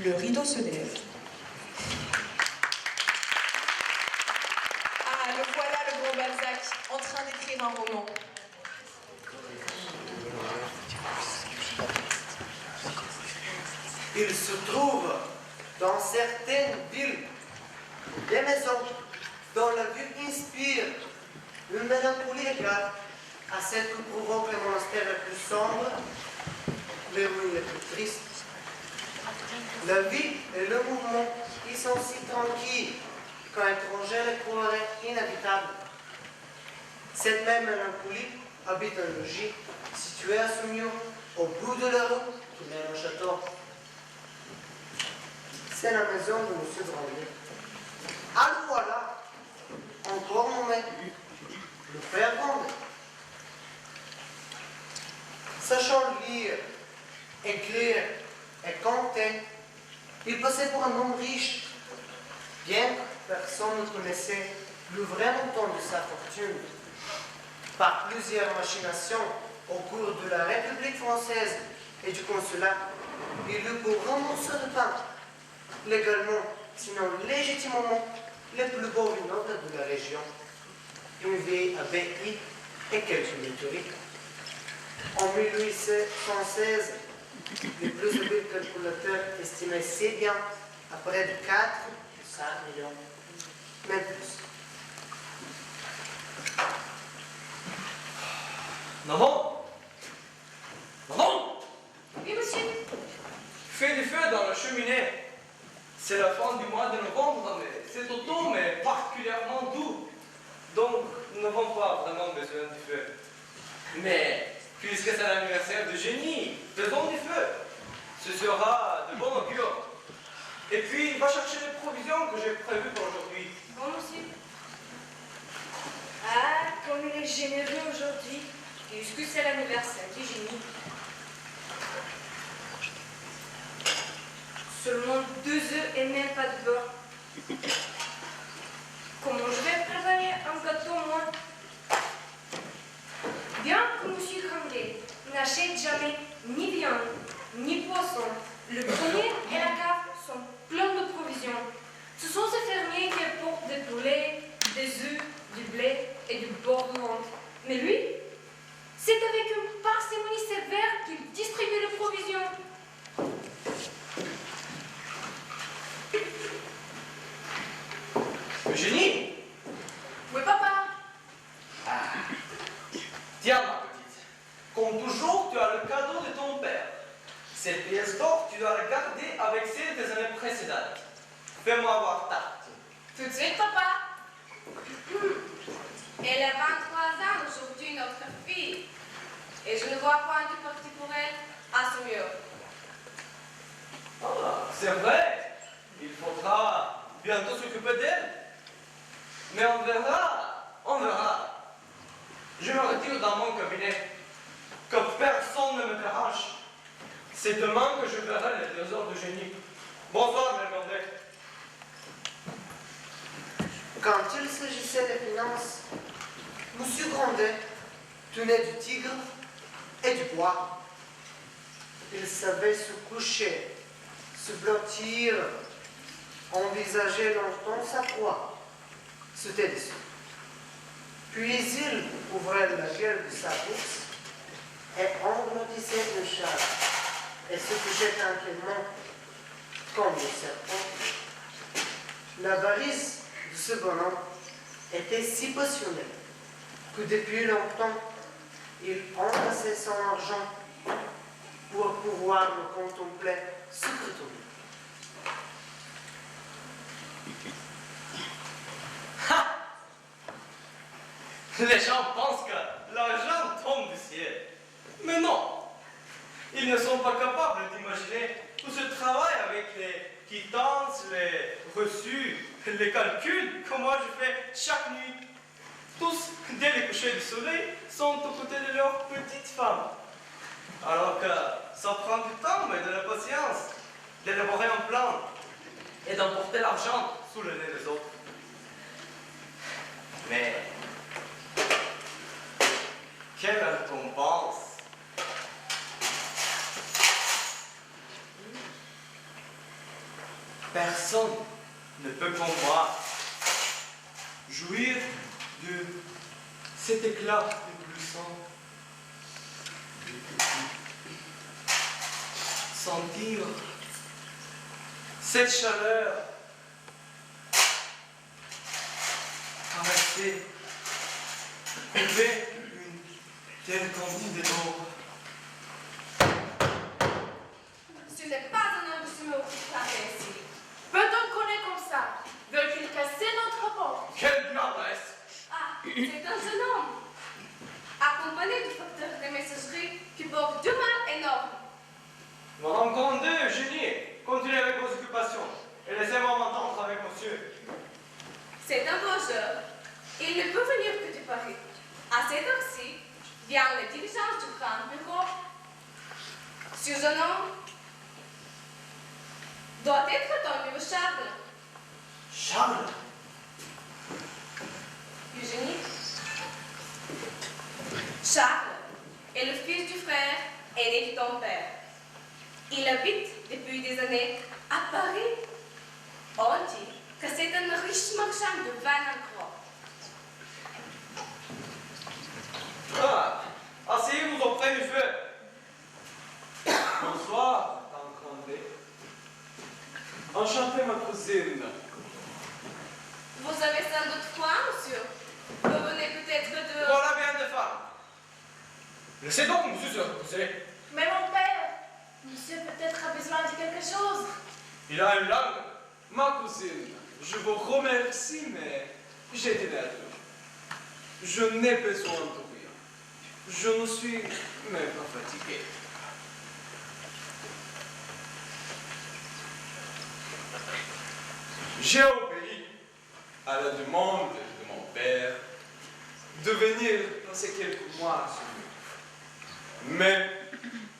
Le rideau se lève. Ah, le voilà, le gros Balzac, en train d'écrire un roman. Il se trouve dans certaines villes des maisons dont la vue inspire une mélancolie égale à celle que provoque les monastères les plus sombres, les ruines les plus tristes. La vie et le mouvement y sont si tranquilles qu'un étranger les trouverait inhabitables. Cette même mélancolie habite un logis situé à Saumur, au bout de la rue qui mène au château. C'est la maison de M. Grandet. Ah, le voilà, encore nommé, le père Grandet. Sachant lire, écrire et compter, il passait pour un homme riche, bien que personne ne connaissait le vrai montant de sa fortune. Par plusieurs machinations au cours de la République française et du consulat, il eut pour rembourser de pain, légalement, sinon légitimement, les plus beaux vignobles de la région, une vieille abbaye et quelques métairies. En 1816, les plus habiles calculateurs estimaient si bien à près de 4 ou 5 millions, même plus. Maman! Maman! Oui, monsieur. Fais du feu dans la cheminée. C'est la fin du mois de novembre, mais c'est automne, mais particulièrement doux. Donc, nous n'avons pas vraiment besoin du feu. Mais, puisque c'est l'anniversaire de Génie, faisons du feu. Ce sera de bon augure. Et puis, va chercher les provisions que j'ai prévues pour aujourd'hui. Bon, monsieur. Ah, comme il est généreux aujourd'hui, puisque c'est l'anniversaire du Génie. Seulement 2 œufs et même pas de beurre. Comment je vais préparer un gâteau, moi? Bien que monsieur Grandet n'achète jamais ni viande, ni poisson, le grenier et la cave sont pleins de provisions. Ce sont ces fermiers qui apportent des poulets, des œufs, du blé et du beurre de menthe. Mais lui, c'est avec une parcimonie sévère qu'il distribue les provisions. Eugénie! Oui, papa. Tiens, ma petite. Comme toujours, tu as le cadeau de ton père. Cette pièce d'or, tu dois la garder avec celle des années précédentes. Fais-moi voir ta. Tout de suite, papa. Elle a 23 ans aujourd'hui, notre fille. Et je ne vois point de parti pour elle à ce mieux. Ah, c'est vrai. Il faudra bientôt s'occuper d'elle. Mais on verra. On verra. Je me retire dans mon cabinet. Que personne ne me dérange. C'est demain que je verrai les 2 heures de Génie. Bonsoir, Mère Grandet. Quand il s'agissait des finances, M. Grandet tenait du tigre et du bois. Il savait se coucher, se blottir, envisager longtemps sa proie, se délaisser. Puis il ouvrait la gueule de sa bourse et engloutissait le char et se couchait tranquillement comme le serpent. L'avarice de ce bonhomme était si passionnée que depuis longtemps, il entassait son argent pour pouvoir le contempler secrètement. Les gens pensent que l'argent tombe du ciel. Mais non. Ils ne sont pas capables d'imaginer tout ce travail avec les quittances, les reçus, les calculs que moi je fais chaque nuit. Tous, dès le coucher du soleil, sont aux côtés de leurs petites femmes. Alors que ça prend du temps et de la patience d'élaborer un plan et d'emporter l'argent sous le nez des autres. Mais quelle récompense! Personne ne peut comme moi jouir de cet éclat éblouissant. Sentir cette chaleur caresser, couper une telle quantité d'eau. Ce n'est pas un homme de se me occuper ici. Peut-on connaître comme ça? Veut-il casser notre porte? Quelle diablesse! Ah, c'est un jeune homme, accompagné du facteur de messagerie qui porte deux mains énormes. Madame Condé, Eugénie, continuez avec vos occupations et laissez-moi m'entendre avec monsieur. C'est un vengeur. Il ne peut venir que de Paris. À cette heure-ci, vient la diligence du grand bureau. Ce jeune homme doit être ton nouveau Charles. Charles? Eugénie. Charles est le fils du frère aîné de ton père. Il habite depuis des années à Paris. On dit que c'est un riche marchand de vin en gros. Ah, asseyez-vous auprès du feu. Bonsoir, Madame Condé. Enchanté, ma cousine. Vous avez sans doute froid, monsieur. Vous venez peut-être de... Voilà bien des femmes. Laissez donc monsieur se reposer. Mais mon père, monsieur peut-être a besoin de quelque chose. Il a une langue. Ma cousine, je vous remercie, mais j'ai des nerfs. Je n'ai besoin de rien. Je ne suis même pas fatigué. J'ai obéi à la demande de mon père de venir passer quelques mois sur lui. Mais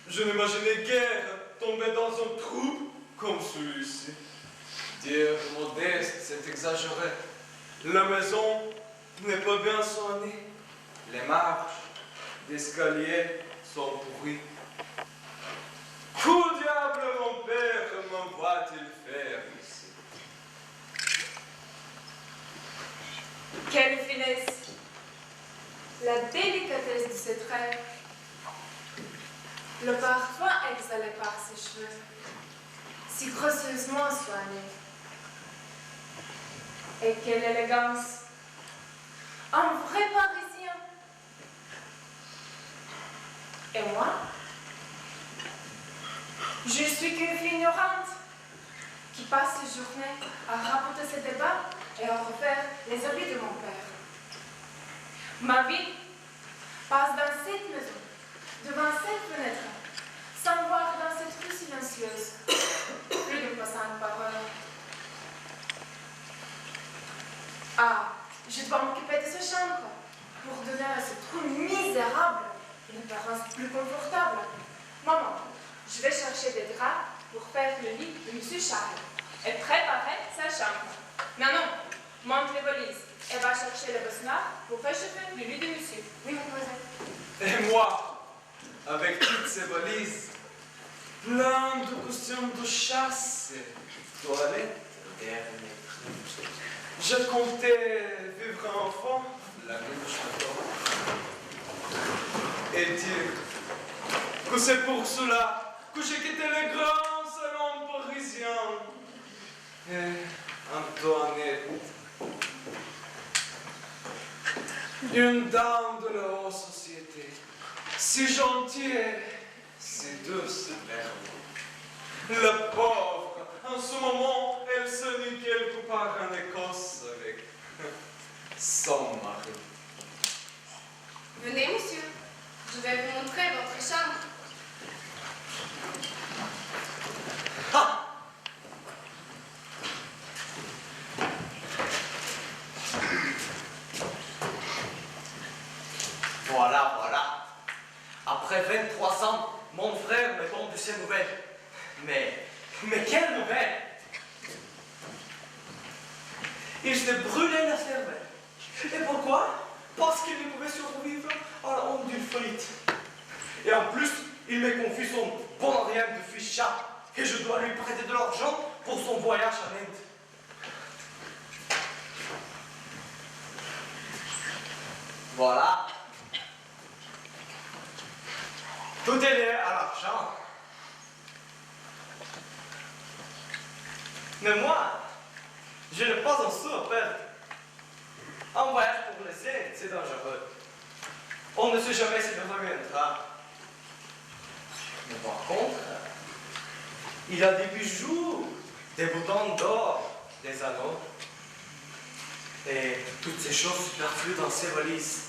je n'imaginais guère tomber dans un trou comme celui-ci. Dire modeste, c'est exagéré. La maison n'est pas bien soignée. Les marches d'escalier sont pourries. Qu'au diable mon père m'envoie-t-il faire ici? Quelle finesse. La délicatesse de ses traits. Le parfum exhalé par ses cheveux. Si gracieusement soigné. Et quelle élégance. Un vrai Parisien. Et moi? Je suis qu'une fille ignorante qui passe ses journées à raconter ses débats et à refaire les habits de mon père. Ma vie passe dans cette maison, devant cette fenêtre, sans voir dans cette rue silencieuse, plus de passants par heure. Ah, je dois m'occuper de cette chambre pour donner à ce trou misérable une apparence plus confortable. Maman, je vais chercher des draps pour faire le lit de M. Charles et préparer sa chambre. Maman, monte les valises et va chercher le bossoir pour réchauffer le lit de monsieur. Oui, mademoiselle. Et moi, avec toutes ces valises, plein de costumes de chasse, toilettes, dernier cri. Je comptais vivre enfant la nuit du château et dire que c'est pour cela que j'ai quitté le grand salon parisien et Antoinette, une dame de la haute société, si gentille et si douce verbe. La pauvre, en ce moment, elle se nuit quelque part en Écosse avec son mari. Venez, monsieur. Je vais vous montrer votre chambre. Ah! Voilà, voilà. Après 23 ans, mon frère me tombe de ces nouvelles. Mais quelle nouvelle! Il s'est brûlé la cervelle. Et pourquoi? Parce qu'il ne pouvait survivre à la honte d'une faillite. Et en plus, il me confie son bon rien de ficha. Et je dois dois lui prêter de l'argent pour son voyage en Inde. Voilà. Tout est lié à l'argent. Mais moi, je n'ai pas un sou à perdre. Un voyage pour les Indes, c'est dangereux. On ne sait jamais s'il reviendra. Mais par contre, il a des bijoux, des boutons d'or, des anneaux. Et toutes ces choses superflues dans ses valises.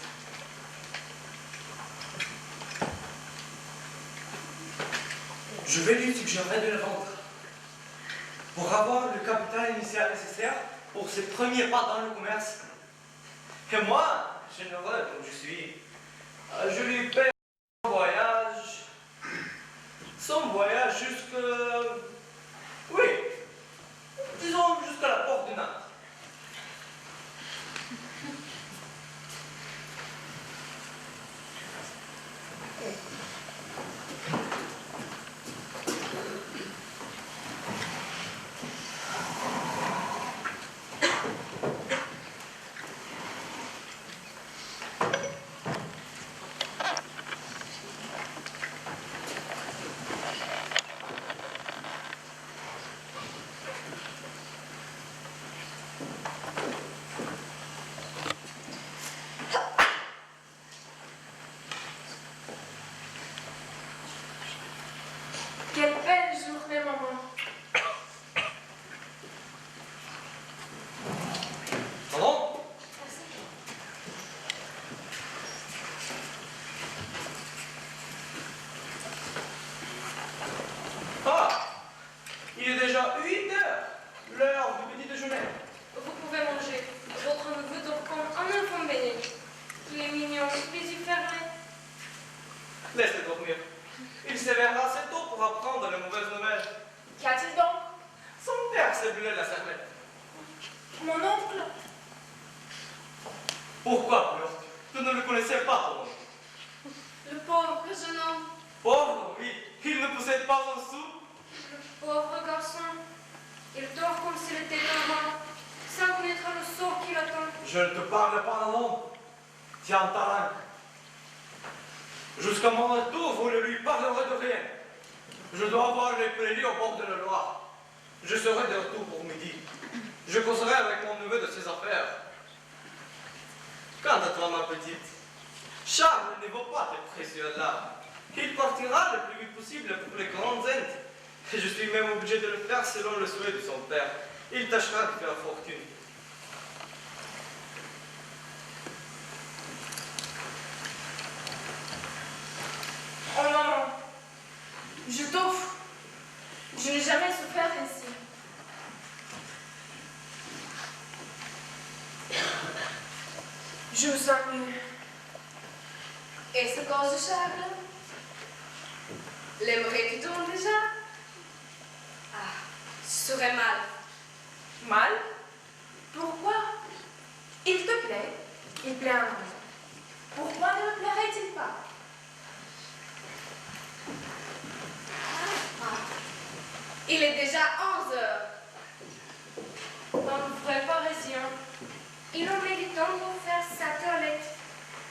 Je vais lui suggérer de les vendre pour avoir le capital initial nécessaire pour ses premiers pas dans le commerce. Et moi, généreux comme je suis, je lui paie son voyage jusque... Oui, disons jusqu'à la porte de Nantes. Quelle belle journée, maman. Pardon? Ah! Il est déjà 8 heures, l'heure du petit déjeuner. Vous pouvez manger. Votre neveu dort comme un enfant béni. Il est mignon, les yeux fermés. Laisse-le dormir. Il s'éveillera assez tôt pour apprendre les mauvaises nouvelles. Qu'y a-t-il donc? Son père s'est brûlé la cervelle. Mon oncle. Pourquoi pleures-tu? Tu ne le connaissais pas, ton oncle. Le pauvre jeune homme. Pauvre, oui, il ne possède pas un sou. Le pauvre garçon. Il dort comme s'il était un roi, sans connaître le sort qui l'attend. Je ne te parle pas d'un homme. Tiens ta langue. Jusqu'à mon retour, vous ne lui parlerez de rien. Je dois avoir les prairies au bord de la Loire. Je serai de retour pour midi. Je causerai avec mon neveu de ses affaires. Quant à toi, ma petite, Charles ne vaut pas tes précieuses larmes. Il partira le plus vite possible pour les grandes Indes. Et je suis même obligé de le faire selon le souhait de son père. Il tâchera de faire fortune. Oh maman, je t'offre. Je n'ai jamais souffert ainsi. Je me sens mieux. Est-ce cause de Charles? L'aimerais-tu donc déjà? Ah, ce serait mal. Mal? Pourquoi? Il te plaît? Il plaît à moi. Pourquoi ne me plairait-il pas? Il est déjà 11 heures. Un vrai parisien. Il en mérite un pour faire sa toilette.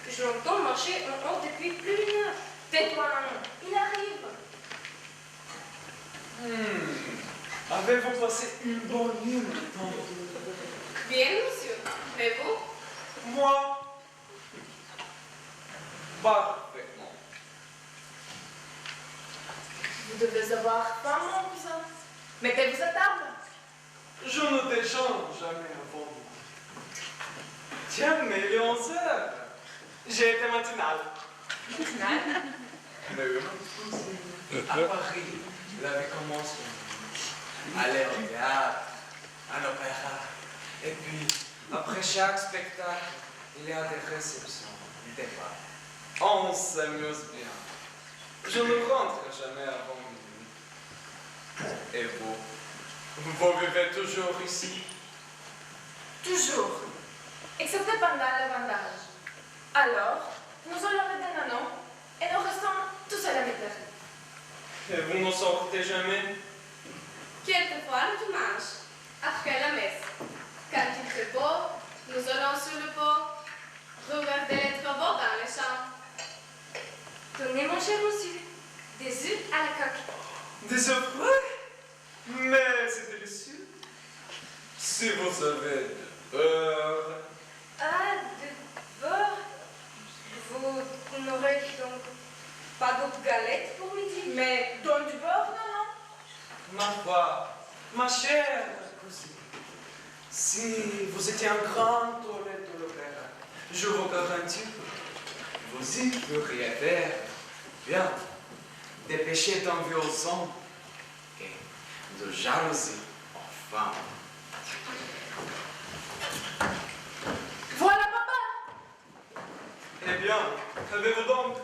Je l'entends marcher en haut depuis plus d'une heure. Tais-toi, maman. Il arrive. Avez-vous passé une bonne nuit, maintenant? Bien, monsieur. Et vous? Moi, parfaitement. Vous devez avoir faim, mon cousin. Mettez-vous à table. Je ne déjeune jamais avant vous. Tiens, mais il est 11 heures. J'ai été matinal. Matinal? Mais oui. À Paris, la vie commence aller au théâtre, à l'opéra. Et puis, après chaque spectacle, il y a des réceptions, des bals. On s'amuse bien. Je ne rentre jamais avant minuit. Et vous? Vous vivez toujours ici? Toujours. Excepté pendant le vendage. Alors, nous allons mettre un anneau et nous restons tous à la métairie. Et vous n'en sortez jamais? Quelquefois le dimanche, après la messe, quand il fait beau, nous allons sur le pont, regarder les travaux dans les champs. Tenez, mon cher monsieur, des œufs à la coque. Des œufs frais? Mais c'est délicieux. Si vous avez de beurre. Ah, de beurre. Vous n'aurez donc pas d'autres galettes pour midi? Mais donne du beurre, non? Ma foi, ma chère cousine, si vous étiez un grand toilette de l'opéra, je vous garantis que vous y pourriez faire bien des péchés d'envie aux hommes et de jalousie aux femmes. Voilà papa! Eh bien, qu'avez-vous donc?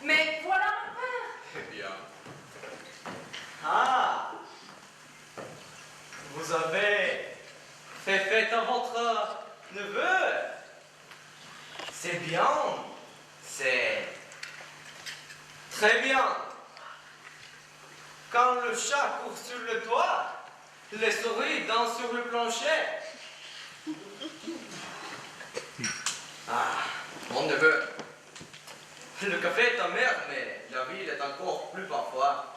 Mais voilà mon père! Eh bien, Ah, vous avez fait fête à votre neveu. C'est bien, c'est très bien. Quand le chat court sur le toit, les souris dansent sur le plancher. Ah, mon neveu, le café est amer, mais la vie est encore plus parfois.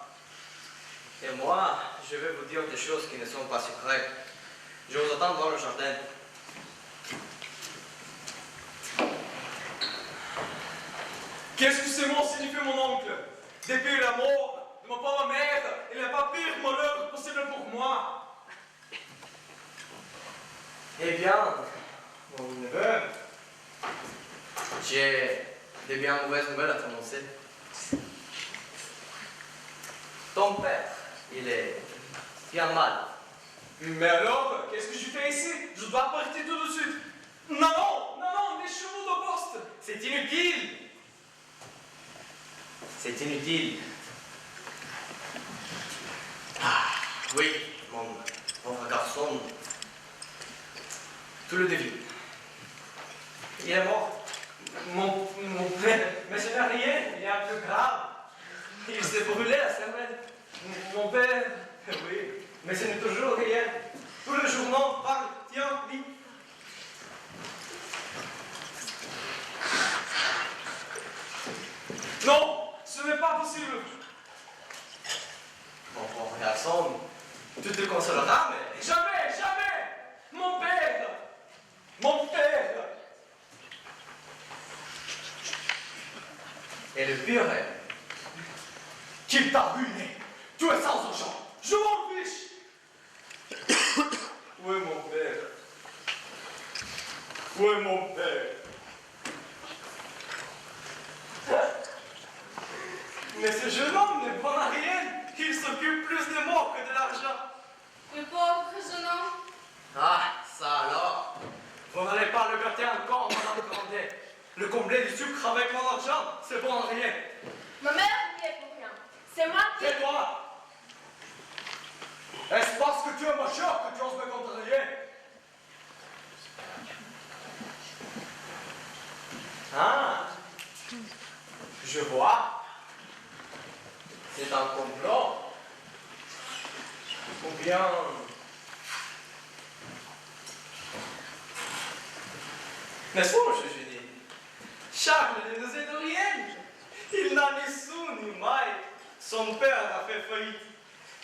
Et moi, je vais vous dire des choses qui ne sont pas secrètes. Je vous attends dans le jardin. qu'est-ce que ces mots signifient, mon oncle? Depuis la mort de ma pauvre mère, il n'y a pas pire malheur possible pour moi. Eh bien, mon neveu, j'ai des bien mauvaises nouvelles à t'annoncer. Ton père, il est bien mal. Mais alors, qu'est-ce que je fais ici? Je dois partir tout de suite. Non, non, non, non, les chevaux de poste. C'est inutile. C'est inutile. Ah, oui, mon pauvre garçon. Tu le devines. Il est mort. Mon père, mais ce n'est rien, il y a plus grave. Il s'est brûlé la cervelle. Mon père, oui, mais ce n'est toujours rien. Tout le journal parle, tiens, lis. Non, ce n'est pas possible. Mon pauvre garçon, tu te consoleras, mais... Jamais, jamais. Mon père. Mon père. Et le pire est Qu'il t'a ruiné. Tu es sans argent. Je m'en fiche. Où est mon père? Où est mon père? Mais ce jeune homme ne prend à rien. Il s'occupe plus de moi que de l'argent. Le pauvre jeune homme. Ah, ça alors. Vous n'allez pas le gâter encore, madame Grandet. Le combler du sucre avec mon argent, c'est bon à rien. Ma mère n'y est pour rien. C'est moi qui... Tais-toi. Est-ce parce que tu es ma chère que tu oses me contrarier? Ah, je vois. C'est un complot. Ou bien... N'est-ce pas, monsieur Génie? Charles ne nous aide de rien. Il n'a ni sou ni maille. Son père a fait faillite.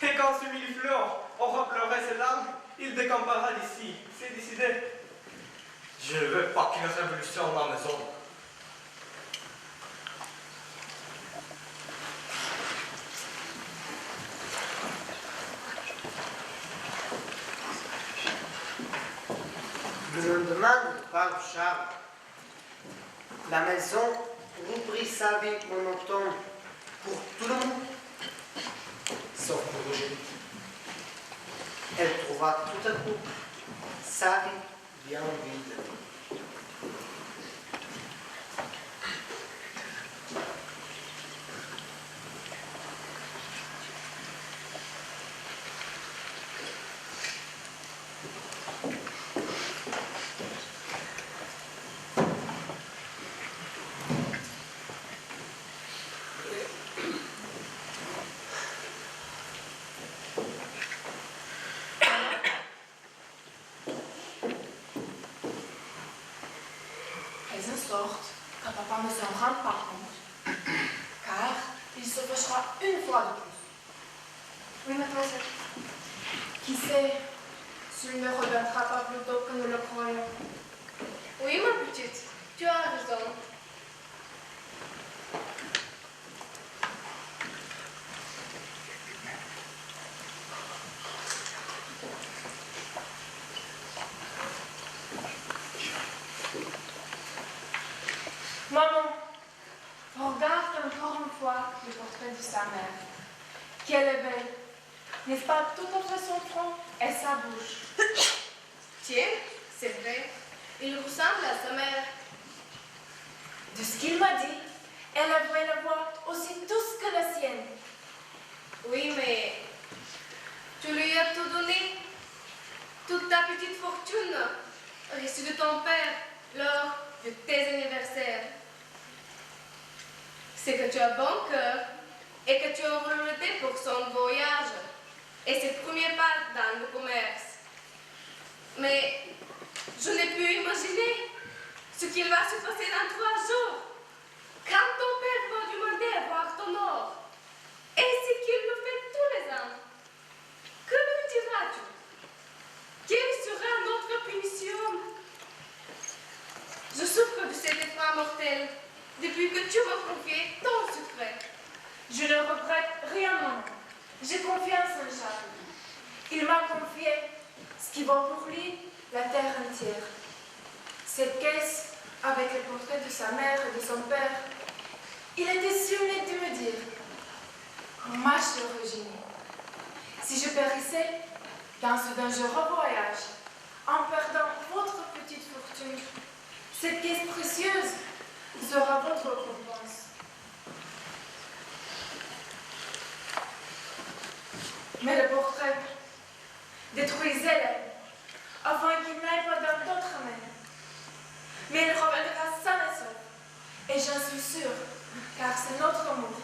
Et quand ce millefleur aura pleuré ses larmes, il décampera d'ici. C'est décidé. Je ne veux pas qu'une révolution dans ma maison. Le lendemain, par Charles, la maison reprit sa vie monotone pour tout le monde, sauf pour Eugénie. Elle trouva tout à coup sa vie bien vide. sorte que papa ne s'en rende pas compte, car il se fâchera une fois de plus. Oui, mademoiselle. Qui sait s'il ne reviendra pas plus tôt que nous le croyons. Oui, ma petite, tu as raison. Maman, regarde encore une fois le portrait de sa mère. Qu'elle est belle. N'est-ce pas tout entre son front et sa bouche? Tiens, c'est vrai, il ressemble à sa mère. De ce qu'il m'a dit, elle avouait la voix aussi douce que la sienne. Oui, mais tu lui as tout donné, toute ta petite fortune reçue de ton père lors de tes anniversaires. C'est que tu as bon cœur et que tu as volonté pour son voyage et ses premiers pas dans le commerce. Mais je n'ai pu imaginer ce qu'il va se passer dans 3 jours. Quand ton père va demander à voir ton or, et c'est qu'il le fait tous les ans, que lui diras-tu? Quelle sera notre punition? Je souffre de cet effroi mortel depuis que tu m'as confié ton secret. Je ne regrette rien, maman. J'ai confiance en Charles. Il m'a confié ce qui vaut pour lui la terre entière. Cette caisse, avec les portraits de sa mère et de son père, il était si honnête de me dire: ma chère Eugénie, si je périssais dans ce dangereux voyage, en perdant votre petite fortune, cette caisse précieuse sera votre récompense. Mais le portrait, détruisez-le, afin qu'il n'aille pas dans d'autres mains. Mais il reviendra sain et sauf, et j'en suis sûre, car c'est notre amour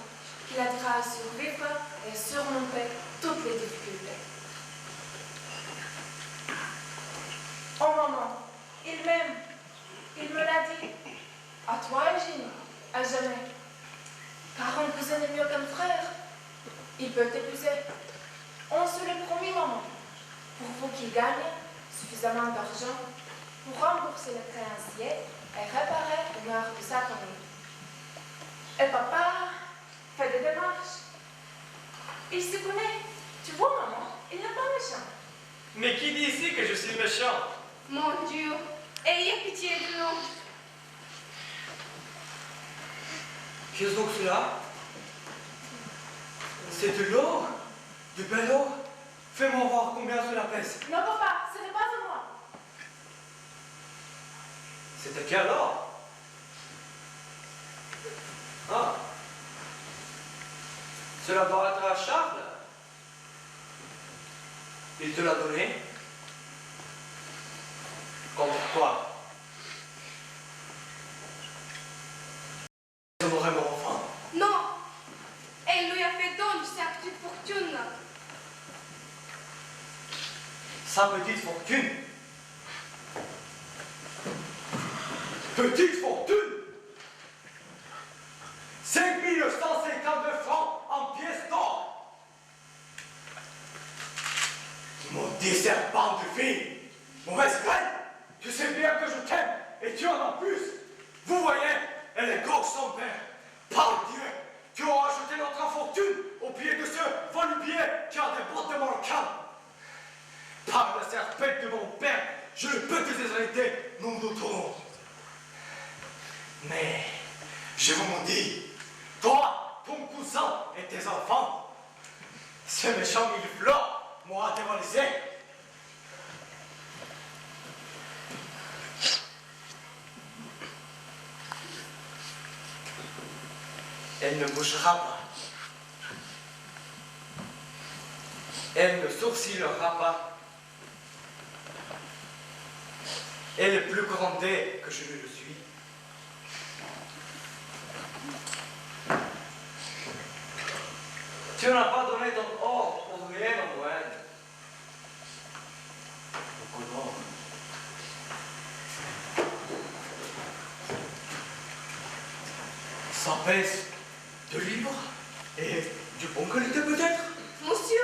qui l'aidera à survivre et à surmonter toutes les difficultés. Oh maman, il m'aime, il me l'a dit. À toi, Eugénie, à jamais. Car un cousin est mieux qu'un frère. Il peut t'épouser. On se le promet, maman, pour vous qui gagnez suffisamment d'argent pour rembourser le créancier et réparer l'honneur de sa famille. Et papa fait des démarches. Il se connaît. Tu vois, maman, il n'est pas méchant. Mais qui dit ici que je suis méchant? Mon Dieu, ayez pitié de nous. Qu'est-ce donc cela? C'est de l'or? Du bel or? Fais-moi voir combien cela pèse. Non, papa, ce n'est pas de moi. C'est de quel or? Ah. Cela doit être à Charles. Il te l'a donné? Contre quoi? Je mourrai mon enfant. Non, elle lui a fait don de sa petite fortune. Sa petite fortune? Petite fortune? 5952 francs en pièces d'or. Maudit serpent de fille, mauvaise graine, tu sais bien que je t'aime et tu en as plus. Vous voyez, elle est gauche son père. Par Dieu, tu auras jeté notre fortune au pied de ce volubier qui a des bottes de mon camp. Par la serpette de mon père, je ne peux te désarrêter, nom de ton. Mais, je vous m'en dis, toi, ton cousin et tes enfants, ce méchant millefleur m'aura dévalisé. Elle ne bougera pas. Elle ne sourcillera pas. Elle est plus grondée que je ne le suis. Tu n'as pas donné ton or pour rien au moins. Beaucoup d'or. Apaise, de libre et de bonne qualité peut-être. Monsieur,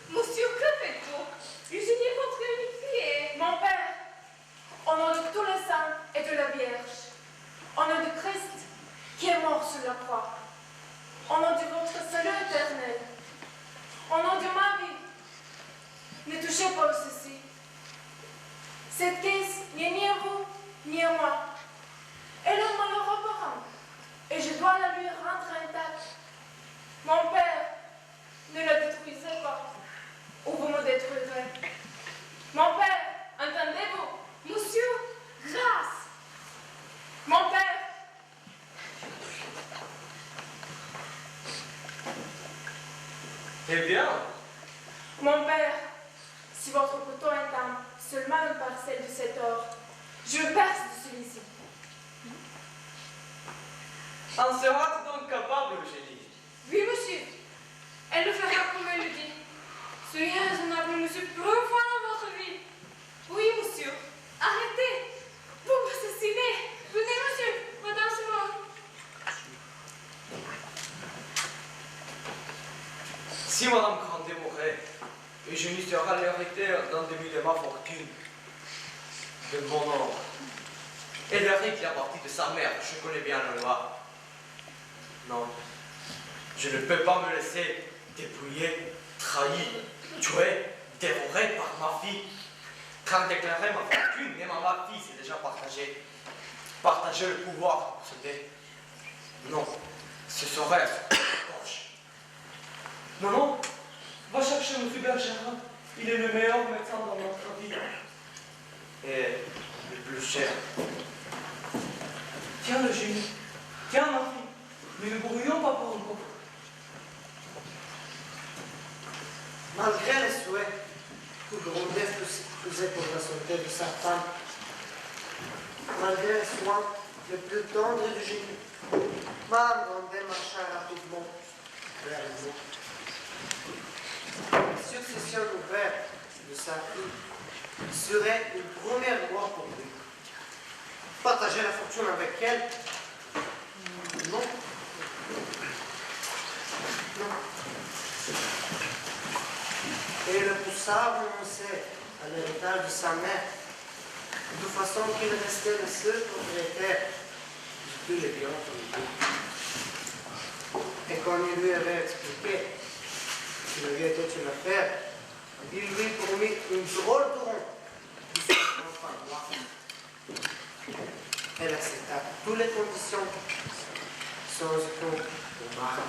que faites-vous? Eugénie est votre unique fille. Mon Père, au nom de tous les saints et de la Vierge, au nom de Christ qui est mort sur la croix, au nom de votre salut éternel, au nom de ma vie, ne touchez pas ceci. Cette caisse n'est ni à vous, ni à moi. Elle est malheureux parent, et je dois la lui rendre intacte. Mon Père, ne la détruisez pas, ou vous me détruirez. Mon Père, entendez-vous? Monsieur, grâce. Mon Père, Eh bien, mon Père, si votre couteau entame seulement une parcelle de cet or, je perce de celui-ci. en seras-tu donc capable, Eugénie? Oui, monsieur. Elle le fera comme elle le dit. Soyez raisonnable, monsieur, pour une fois dans votre vie. Oui, monsieur. Arrêtez. Vous m'assassinez. Venez, monsieur. Madame, c'est moi. Si Madame Grandet mourait, Eugénie sera l'héritière d'un demi de ma fortune, de mon or. Elle hérite la partie de sa mère, je connais bien la loi. Non, je ne peux pas me laisser dépouiller, trahi, tuer, dévoré par ma fille. Quand déclarer ma fortune, même à ma fille, c'est déjà partagé. Partager le pouvoir, c'était. Non, ce serait à sa gauche. Non, non, va chercher M. Bergerin. Il est le meilleur médecin dans notre vie. Et le plus cher. Tiens le génie, tiens ma fille, mais ne brûlons pas pour encore. Malgré les souhaits que Grandet faisait pour la santé de sa femme, malgré les soins les plus tendres du génie, Mme Grandet marcha rapidement vers le mot. La succession ouverte de sa fille serait une première gloire pour lui. Partager la fortune avec elle? Non. Non. Et le poussa à renoncer à l'héritage de sa mère, de façon qu'il restait le seul propriétaire de tous les biens familiaux. Et quand il lui avait expliqué qu'il avait été une affaire, il lui promit une drôle de ronde de 50 par mois. Elle accepta toutes les conditions, sans aucun remarque.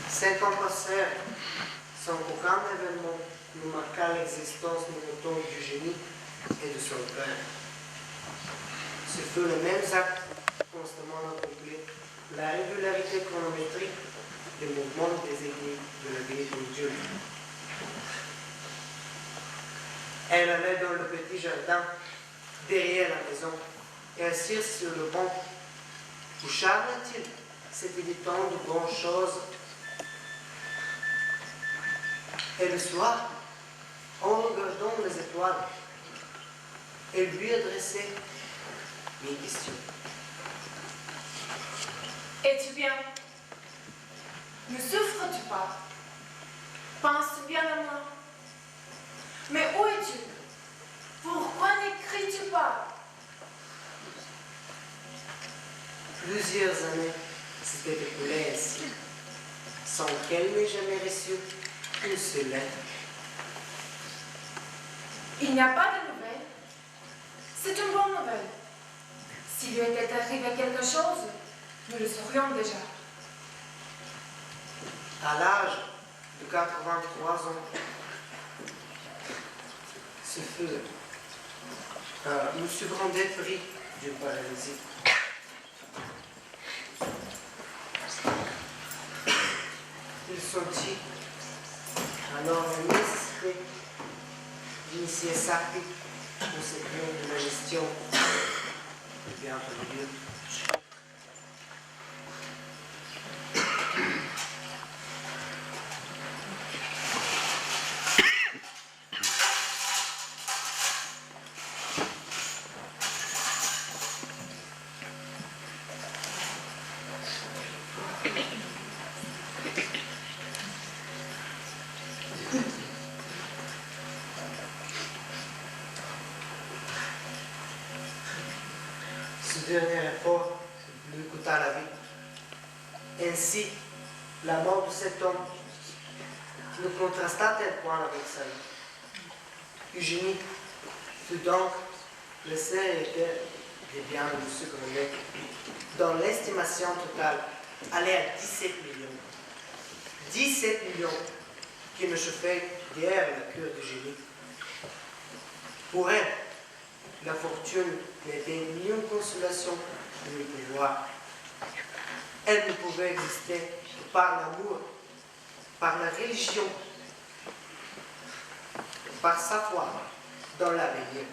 Cinq ans passèrent sans qu'aucun événement ne marqua l'existence monotone du génie et de son père. Ce furent les mêmes actes constamment accomplis, la régularité chronométrique des mouvements des aiguilles de la vie de Dieu. Elle allait dans le petit jardin derrière la maison et assise sur le banc où charme-t-il s'était dit tant de bonnes choses. Et le soir, en regardant les étoiles, elle lui adressait une question. Es-tu bien? Ne souffres-tu pas? Penses-tu bien à moi? Mais où es-tu? Pourquoi n'écris-tu pas? Plusieurs années s'étaient écoulées ainsi, sans qu'elle n'ait jamais reçu une seule lettre. Il n'y a pas de nouvelles. C'est une bonne nouvelle. S'il lui était arrivé quelque chose, nous le saurions déjà. À l'âge de 83 ans, ce fut M. Grandet pris d'une paralysie. Il sentit alors la nécessité d'initier sa vie au secret de la gestion du bien familial. ce dernier effort lui coûta la vie. Ainsi, la mort de cet homme ne contrasta tel point avec sa vie. Eugénie fut donc laissée hériter des biens de M. Grendet, dont l'estimation totale allait à 17 millions. 17 millions qui ne chauffaient guère le cœur d'Eugénie. Pour elle, la fortune n'était ni une consolation ni un pouvoir. Elle ne pouvait exister que par l'amour, par la religion, par sa foi dans l'avenir.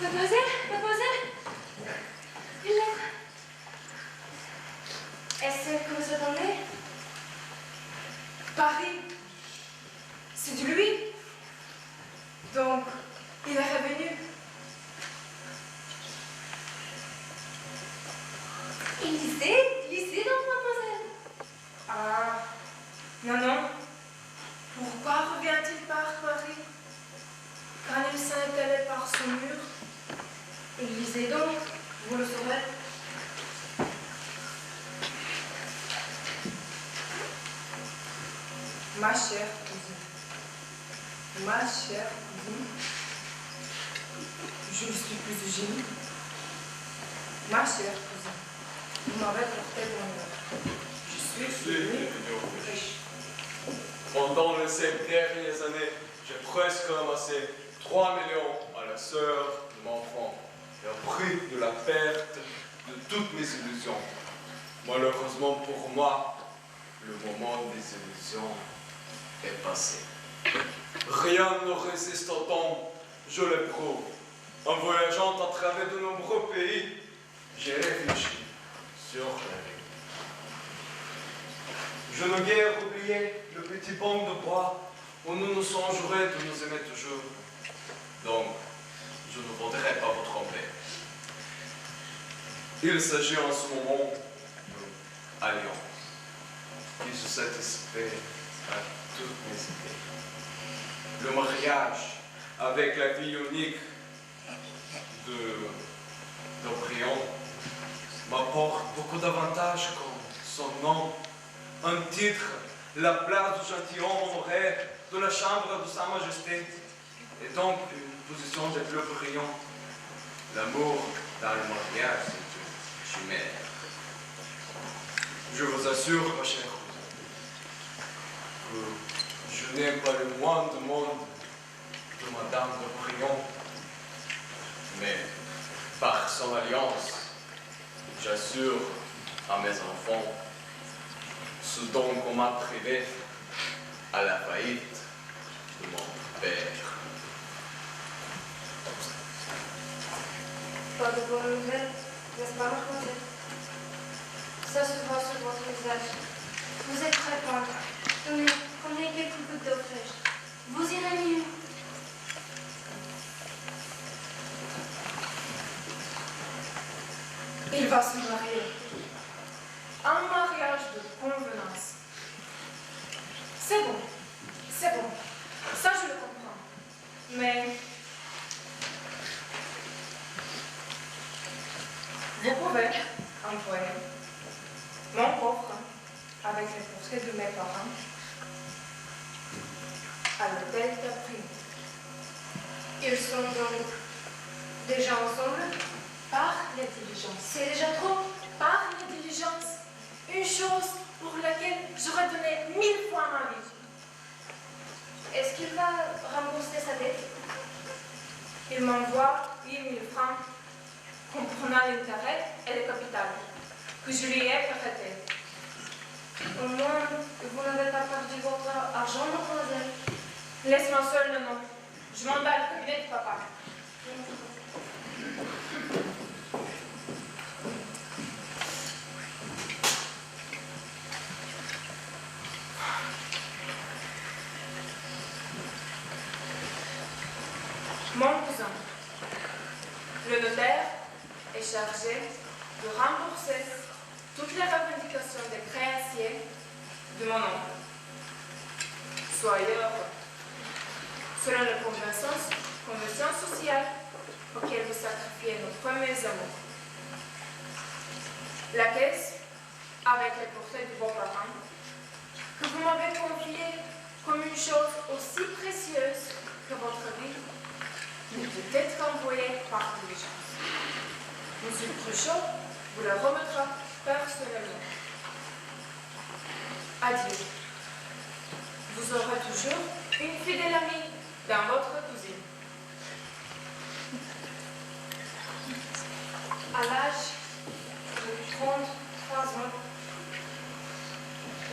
Mademoiselle, mademoiselle, une lettre. Est-ce que vous attendez? Paris, c'est de lui. Donc, il est revenu. Lisez donc, mademoiselle. Ah, non, non. Pourquoi revient-il par Paris quand il s'en est allé par son mur? Lisez donc, vous le saurez. Ma chère cousine, ma chère cousine, je ne suis plus Eugénie. Ma chère cousine, vous m'avez porté bonheur. Je suis devenue riche. Pendant les 5 dernières années, j'ai presque ramassé 3 millions à la sœur de mon enfant et au prix de la perte de toutes mes illusions. Malheureusement pour moi, le moment des illusions est passé. Rien ne résiste au temps, je l'éprouve. En voyageant à travers de nombreux pays, j'ai réfléchi sur la vie. Je n'ai guère oublié le petit banc de bois où nous nous songerons de nous aimer toujours. Donc, je ne voudrais pas vous tromper. Il s'agit en ce moment d'une alliance qui se satisfait à toutes mes idées. Le mariage avec la fille unique d'Aubryon m'apporte beaucoup d'avantages comme son nom, un titre, la place du gentilhomme honoraire de la chambre de Sa Majesté, et donc une position des plus brillants. L'amour dans le mariage, c'est une chimère. Je vous assure, ma chère cousine, que je n'ai pas le moindre monde de Madame d'Aubryon, mais par son alliance, j'assure à mes enfants ce dont on m'a privé à la faillite de mon père. Pas de bonnes nouvelles, n'est-ce pas, mademoiselle? Ça se voit sur votre visage. Vous êtes très pâle. Tenez, prenez quelques gouttes d'eau fraîche. Vous irez mieux. Il va se marier. Un mariage de convenance. C'est bon, c'est bon. Ça, je le comprends. Mais vous pouvez envoyer mon coffre avec les portraits de mes parents à l'hôtel d'April. Ils sont donc déjà ensemble? Par les diligences. C'est déjà trop. Par les diligences. Une chose pour laquelle j'aurais donné 1000 fois ma vie. Est-ce qu'il va rembourser sa dette? Il m'envoie 8000 francs, comprenant l'intérêt et le capital, que je lui ai prêté. Au moins, vous n'avez pas perdu votre argent, mademoiselle. Laisse-moi seul le nom. Je m'en vais au cabinet de papa. Mon cousin, le notaire, est chargé de rembourser toutes les revendications des créanciers de mon oncle. soit ailleurs, selon les conventions sociales auxquelles vous sacrifiez nos premiers amours. La caisse, avec les portraits de vos parents, que vous m'avez confiée comme une chose aussi précieuse que votre vie, ne peut être envoyée par diligence. Monsieur Cruchot vous la remettra personnellement. Adieu. Vous aurez toujours une fidèle amie dans votre cousine. À l'âge de 33 ans,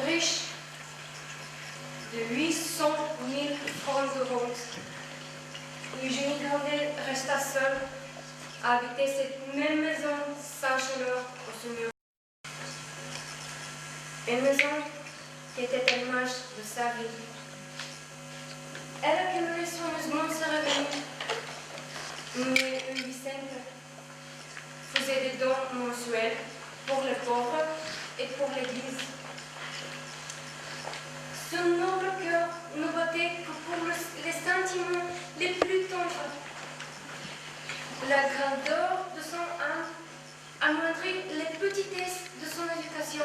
riche de 800 000 francs de rente, Eugénie Grandet resta seule à habiter cette même maison sans chaleur au sommet. Une maison qui était à l'image de sa vie. Elle accumulait soigneusement ses revenus, mais une vie simple, faisait des dons mensuels pour les pauvres et pour l'Église. Son noble cœur ne battait que pour les sentiments les plus tendres. La grandeur de son âme amoindrit les petitesses de son éducation.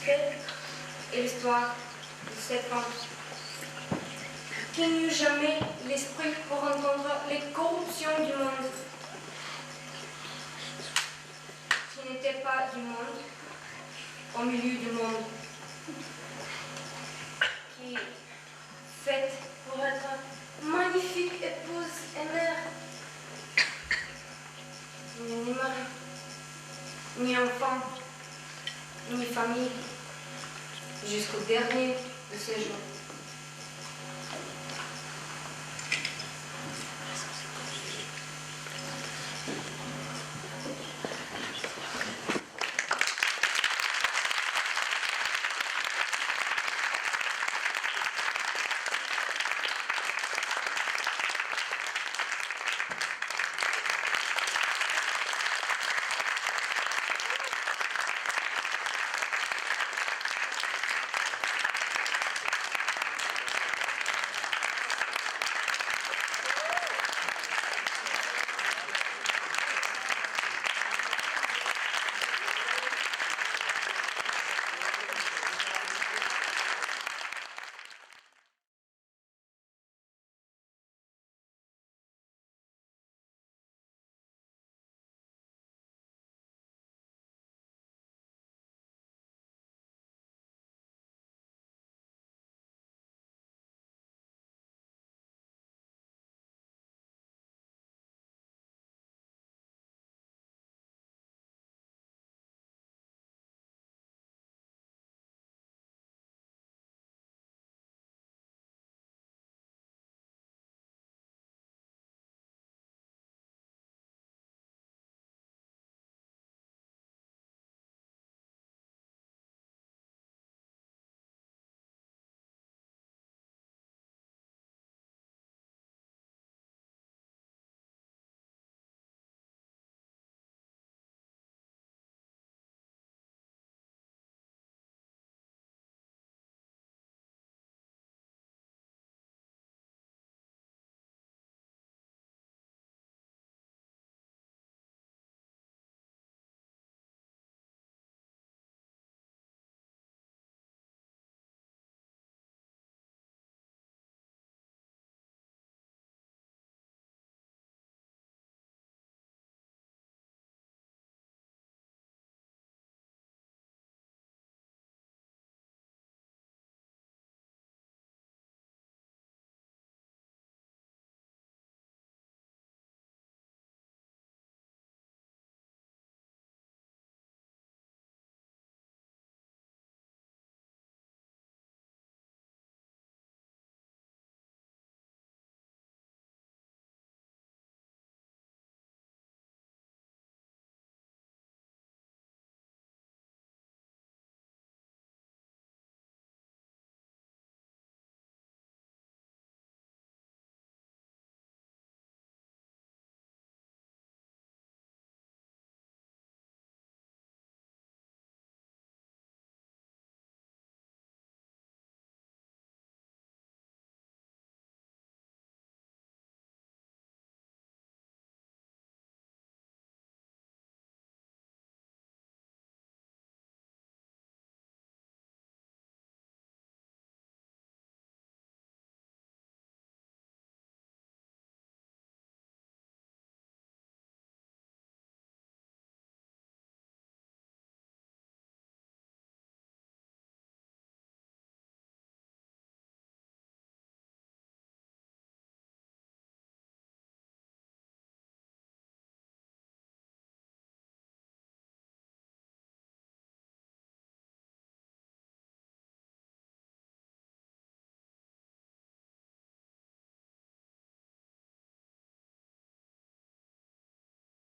Telle est l'histoire de cette femme qui n'eut jamais l'esprit pour entendre les corruptions du monde, qui n'était pas du monde, au milieu du monde, qui, faite pour être magnifique épouse et mère, ni mari, ni enfant, ni famille, jusqu'au dernier de ses jours.